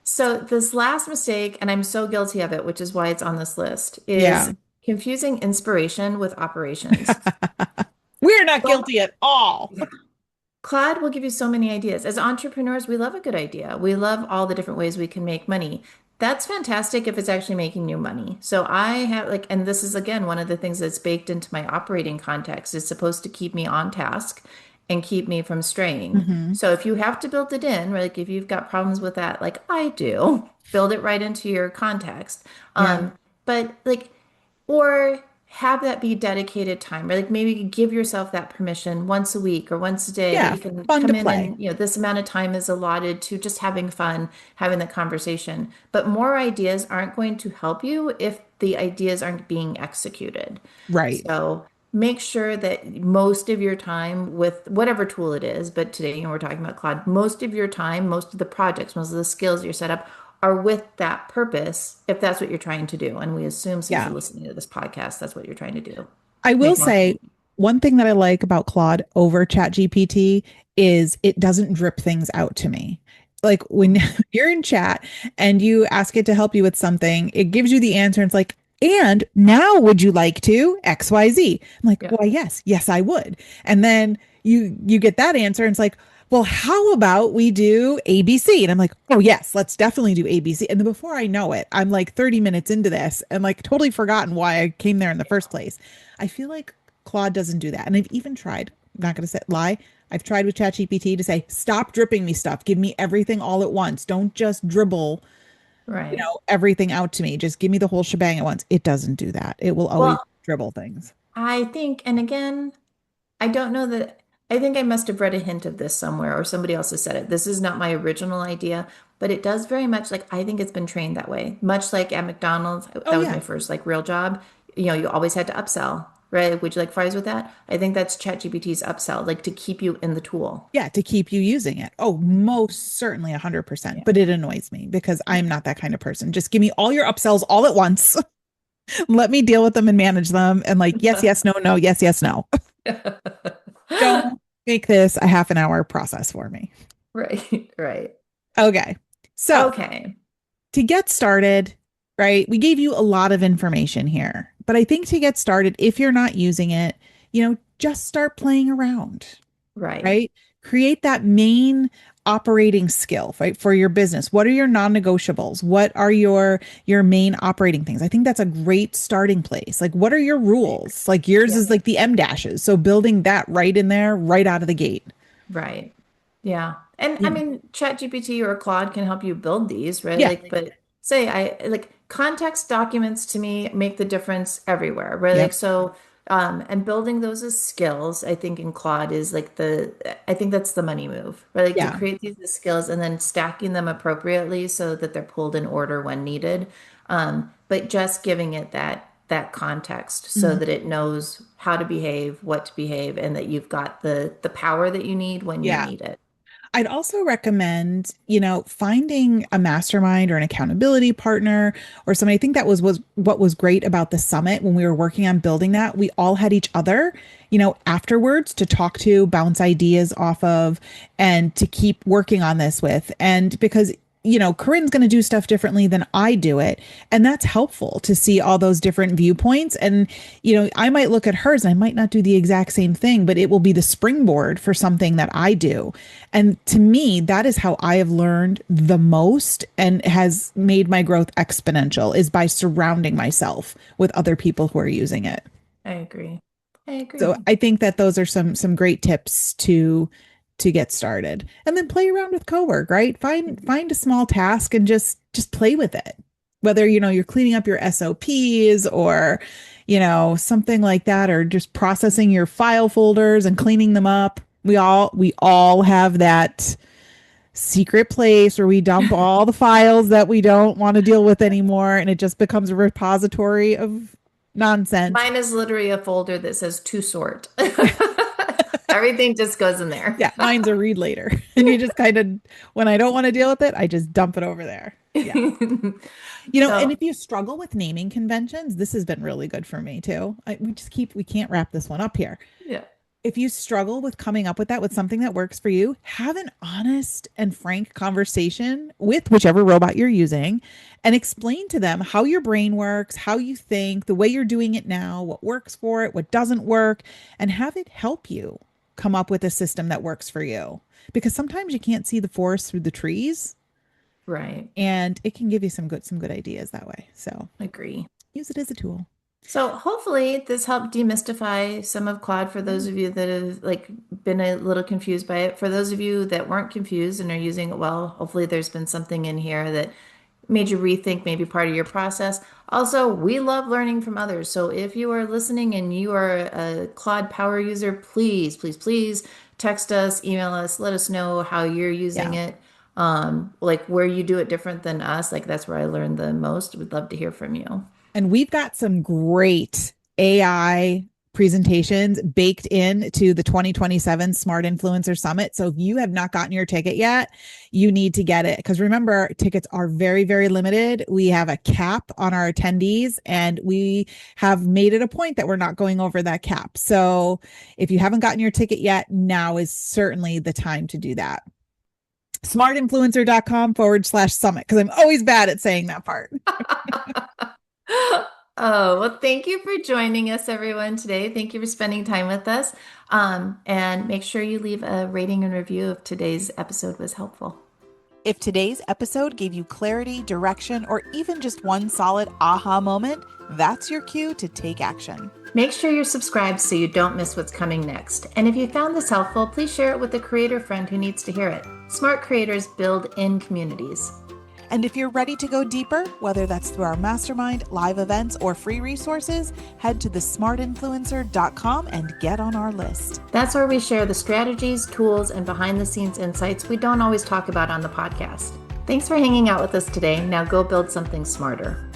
So this last mistake, and I'm so guilty of it, which is why it's on this list, is Yeah. confusing inspiration with operations. We're not Well, guilty at all. Claude will give you so many ideas. As entrepreneurs, we love a good idea. We love all the different ways we can make money. That's fantastic if it's actually making you money. So I have like, and this is again one of the things that's baked into my operating context. It's supposed to keep me on task and keep me from straying. Hmm. So if you have to build it in, right, like if you've got problems with that, like I do, build it right into your context. Yeah. But like or have that be dedicated time, or like maybe give yourself that permission once a week or once a day that Yeah. you can Fun to come in play. and, this amount of time is allotted to just having fun, having the conversation. But more ideas aren't going to help you if the ideas aren't being executed. Right. So make sure that most of your time with whatever tool it is, but today, we're talking about Claude, most of your time, most of the projects, most of the skills you're set up are with that purpose, if that's what you're trying to do. And we assume since Yeah. you're listening to this podcast, that's what you're trying to do. I will Make more say money. one thing that I like about Claude over ChatGPT is it doesn't drip things out to me. Like when you're in chat and you ask it to help you with something, it gives you the answer and it's like, and now would you like to XYZ? I'm like, Yeah. why, yes, yes, I would. And then you get that answer and it's like, well, how about we do ABC? And I'm like, oh yes, let's definitely do ABC. And then before I know it, I'm like 30 minutes into this and like totally forgotten why I came there in the first place. I feel like Claude doesn't do that. And I've even tried, I'm not going to say lie. I've tried with ChatGPT to say, stop dripping me stuff. Give me everything all at once. Don't just dribble, Right. everything out to me. Just give me the whole shebang at once. It doesn't do that. It will always Well, dribble things. I think, and again, I don't know that, I think I must have read a hint of this somewhere or somebody else has said it. This is not my original idea, but it does very much like, I think it's been trained that way. Much like at McDonald's, Oh that was my yeah. first like real job. You always had to upsell, right? Would you like fries with that? I think that's ChatGPT's upsell, like to keep you in the tool. Yeah, to keep you using it. Oh, most certainly 100%. Yeah. But it annoys me because Yeah. I'm not that kind of person. Just give me all your upsells all at once. Let me deal with them and manage them. And like, yes, yes, no, no, yes, yes, no. Don't make this a half an hour process for me. Right, right. Okay. So Okay. to get started, right, we gave you a lot of information here. But I think to get started, if you're not using it, just start playing around. Right. Right? Create that main operating skill, right, for your business. What are your non-negotiables? What are your main operating things? I think that's a great starting place. Like, what are your rules? Like yours Yeah. is like the M dashes. So building that right in there, right out of the gate. Right. Yeah. And I Yeah. mean, ChatGPT or Claude can help you build these, right? Yeah. Like, but say I like context documents to me make the difference everywhere, right? Yep. Like, so, and building those as skills, I think in Claude is like I think that's the money move, right? Like to Yeah. create these as skills and then stacking them appropriately so that they're pulled in order when needed. But just giving it that context so Mhm. that it knows how to behave, what to behave, and that you've got the power that you need when you Yeah. need it. I'd also recommend, finding a mastermind or an accountability partner or somebody. I think that was what was great about the summit when we were working on building that. We all had each other, afterwards to talk to, bounce ideas off of, and to keep working on this with. And because Corinne's going to do stuff differently than I do it. And that's helpful to see all those different viewpoints. And, I might look at hers and I might not do the exact same thing, but it will be the springboard for something that I do. And to me, that is how I have learned the most and has made my growth exponential is by surrounding myself with other people who are using it. I agree. I So agree. I think that those are some great tips to get started. And then play around with Cowork, right? Find a small task and just play with it. Whether you're cleaning up your SOPs or something like that or just processing your file folders and cleaning them up. We all have that secret place where we dump all the files that we don't want to deal with anymore and it just becomes a repository of nonsense. Mine is literally a folder that says to sort. Everything just goes in there. Yeah, mine's a read later. And you just kind of, when I don't want to deal with it, I just dump it over there. Yeah. And So, if you struggle with naming conventions, this has been really good for me too. We can't wrap this one up here. yeah. If you struggle with coming up with that, with something that works for you, have an honest and frank conversation with whichever robot you're using and explain to them how your brain works, how you think, the way you're doing it now, what works for it, what doesn't work, and have it help you come up with a system that works for you. Because sometimes you can't see the forest through the trees, Right. and it can give you some good ideas that way. So Agree. use it as a tool. So hopefully this helped demystify some of Claude for those Yeah. of you that have like been a little confused by it. For those of you that weren't confused and are using it well, hopefully there's been something in here that made you rethink maybe part of your process. Also, we love learning from others. So if you are listening and you are a Claude power user, please, please, please text us, email us, let us know how you're using Yeah. it. Like where you do it different than us. Like that's where I learned the most. We'd love to hear from you. And we've got some great AI presentations baked into the 2027 Smart Influencer Summit. So if you have not gotten your ticket yet, you need to get it. Because remember, tickets are very, very limited. We have a cap on our attendees, and we have made it a point that we're not going over that cap. So if you haven't gotten your ticket yet, now is certainly the time to do that. smartinfluencer.com/summit, because I'm always bad at saying that part. Oh, well, thank you for joining us, everyone, today. Thank you for spending time with us. And make sure you leave a rating and review if today's episode was helpful. If today's episode gave you clarity, direction, or even just one solid aha moment, that's your cue to take action. Make sure you're subscribed so you don't miss what's coming next. And if you found this helpful, please share it with a creator friend who needs to hear it. Smart creators build in communities. And if you're ready to go deeper, whether that's through our mastermind, live events, or free resources, head to smartinfluencer.com and get on our list. That's where we share the strategies, tools, and behind-the-scenes insights we don't always talk about on the podcast. Thanks for hanging out with us today. Now go build something smarter.